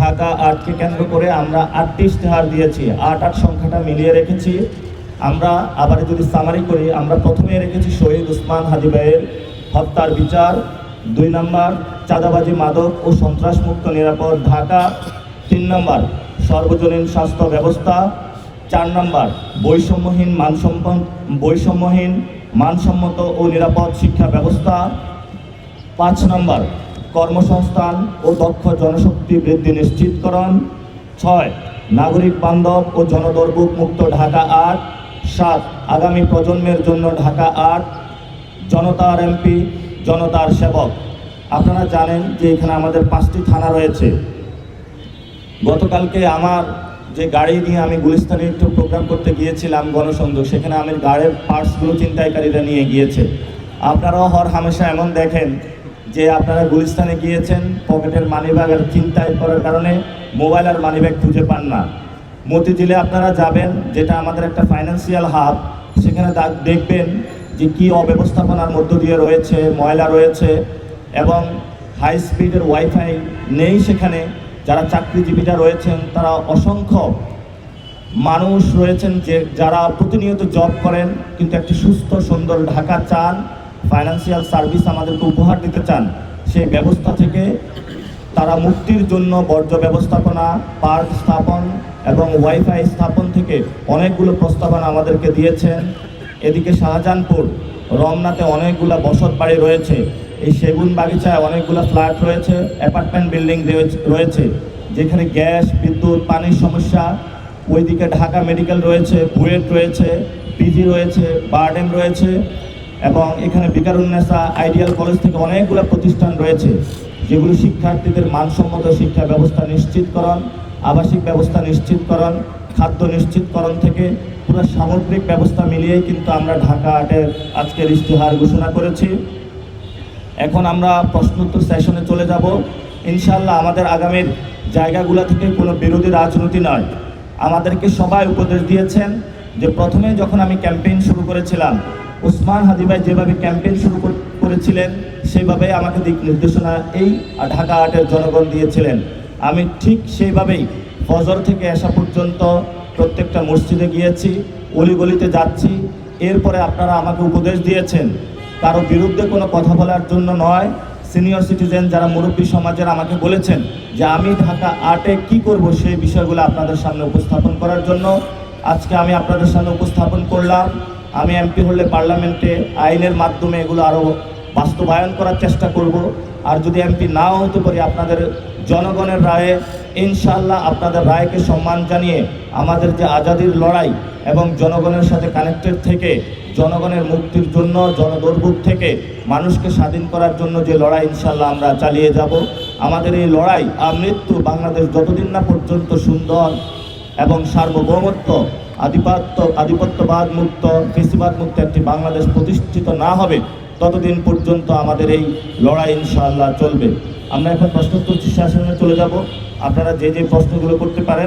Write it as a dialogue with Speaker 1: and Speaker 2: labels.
Speaker 1: ঢাকা আর্টকে কেন্দ্র করে আমরা 8টি ইশতেহার দিয়েছি। 8 সংখ্যাটা মিলিয়ে রেখেছি। আমরা আবার যদি সামারি করি, আমরা প্রথমে রেখেছি শহীদ ওসমান হাদি ভাইয়ের হত্যার বিচার, 2 নম্বর চাঁদাবাজি মাদক ও সন্ত্রাসমুক্ত নিরাপদ ঢাকা, 3 নম্বর সর্বজনীন স্বাস্থ্য ব্যবস্থা, 4 নম্বর বৈষম্যহীন মানসম্মত ও নিরাপদ শিক্ষা ব্যবস্থা, 5 নম্বর কর্মসংস্থান ও দক্ষ জনশক্তি বৃদ্ধি নিশ্চিতকরণ, 6 নাগরিক বান্ধব ও জনদুর্ভোগ মুক্ত ঢাকা 8, 7 আগামী প্রজন্মের জন্য ঢাকা 8, জনতার এমপি জনতার সেবক। আপনারা জানেন যে এখানে আমাদের 5টি থানা রয়েছে। গতকালকে আমার যে গাড়ি নিয়ে আমি গুলিস্তানে একটু প্রোগ্রাম করতে গিয়েছিলাম গণসংযোগ, সেখানে আমি গাড়ির পার্টসগুলো ছিনতাইকারীরা নিয়ে গিয়েছে। আপনারাও হর হামেশা এমন দেখেন যে আপনারা গুলিস্তানে গিয়েছেন, পকেটের মানিব্যাগের ছিনতাই করার কারণে মোবাইল আর মানিব্যাগ খুঁজে পান না। মতিঝিলে আপনারা যাবেন, যেটা আমাদের একটা ফাইন্যান্সিয়াল হাব, সেখানে দেখবেন যে কী অব্যবস্থাপনার মধ্য দিয়ে রয়েছে, ময়লা রয়েছে এবং হাই স্পিডের ওয়াইফাই নেই সেখানে। যারা চাকরিজীবীরা রয়েছেন তারা অসংখ্য মানুষ রয়েছেন যে যারা প্রতিনিয়ত জব করেন কিন্তু একটি সুস্থ সুন্দর ঢাকা চান, ফাইন্যান্সিয়াল সার্ভিস আমাদেরকে উপহার দিতে চান। সেই ব্যবস্থা থেকে তারা মুক্তির জন্য বর্জ্য ব্যবস্থাপনা, পার্ক স্থাপন এবং ওয়াইফাই স্থাপন থেকে অনেকগুলো প্রস্তাবনা আমাদেরকে দিয়েছেন। এদিকে শাহজাহানপুর রমনাতে অনেকগুলো বসত বাড়ি রয়েছে, এই সেগুন বাগিচায় অনেকগুলো ফ্ল্যাট রয়েছে, অ্যাপার্টমেন্ট বিল্ডিং রয়েছে, যেখানে গ্যাস, বিদ্যুৎ, পানির সমস্যা। ওইদিকে ঢাকা মেডিকেল রয়েছে, বুয়েট রয়েছে, পিজি রয়েছে, বারডেম রয়েছে এবং এখানে বিকারুন্নেসা আইডিয়াল কলেজ থেকে অনেকগুলো প্রতিষ্ঠান রয়েছে, যেগুলো শিক্ষার্থীদের মানসম্মত শিক্ষা ব্যবস্থা নিশ্চিতকরণ, আবাসিক ব্যবস্থা নিশ্চিতকরণ, খাদ্য নিশ্চিতকরণ থেকে পুরো সামগ্রিক ব্যবস্থা মিলিয়েই কিন্তু আমরা ঢাকা আর্টের আজকের ইশতেহার ঘোষণা করেছি। এখন আমরা প্রশ্নোত্তর সেশনে চলে যাব। ইনশাআল্লাহ আমাদের আগামীর জায়গাগুলো থেকে কোনো বিরোধী রাজনীতি নয়। আমাদেরকে সবাই উপদেশ দিয়েছেন যে প্রথমে যখন আমি ক্যাম্পেইন শুরু করেছিলাম, ওসমান হাদি ভাই যেভাবে ক্যাম্পেইন শুরু করেছিলেন সেইভাবেই আমাকে দিক নির্দেশনা এই ঢাকা আর্টের জনগণ দিয়েছিলেন। আমি ঠিক সেইভাবেই ফজর থেকে আসা পর্যন্ত প্রত্যেকটা মসজিদে গিয়েছি, অলিগলিতে যাচ্ছি। এরপরে আপনারা আমাকে উপদেশ দিয়েছেন কারো বিরুদ্ধে কোনো কথা বলার জন্য নয়। সিনিয়র সিটিজেন যারা মুরব্বী সমাজের আমাকে বলেছেন যে আমি ঢাকা আর্টে কি করব সেই বিষয়গুলো আপনাদের সামনে উপস্থাপন করার জন্য আজকে আমি আপনাদের সামনে উপস্থাপন করলাম। আমি এমপি হলে পার্লামেন্টে আইনের মাধ্যমে এগুলো আরও বাস্তবায়ন করার চেষ্টা করব। আর যদি এমপি নাও হতে পারি, আপনাদের জনগণের রায়ে ইনশাআল্লাহ আপনাদের রায়কে সম্মান জানিয়ে আমাদের যে আজাদির লড়াই এবং জনগণের সাথে কানেক্টেড থেকে জনগণের মুক্তির জন্য, জনদুর্ভোগ থেকে মানুষকে স্বাধীন করার জন্য যে লড়াই ইনশাআল্লাহ আমরা চালিয়ে যাব। আমাদের এই লড়াই আমৃত্যু বাংলাদেশ যতদিন না পর্যন্ত সুন্দর এবং সার্বভৌমত্ব, আধিপত্যবাদ মুক্ত, ফেসিবাদ মুক্ত একটি বাংলাদেশ প্রতিষ্ঠিত না হবে, ততদিন পর্যন্ত আমাদের এই লড়াই ইনশাআল্লাহ চলবে। আমরা এখন প্রশ্নোত্তর সেশনে চলে যাব। আপনারা যে যে প্রশ্নগুলো করতে পারেন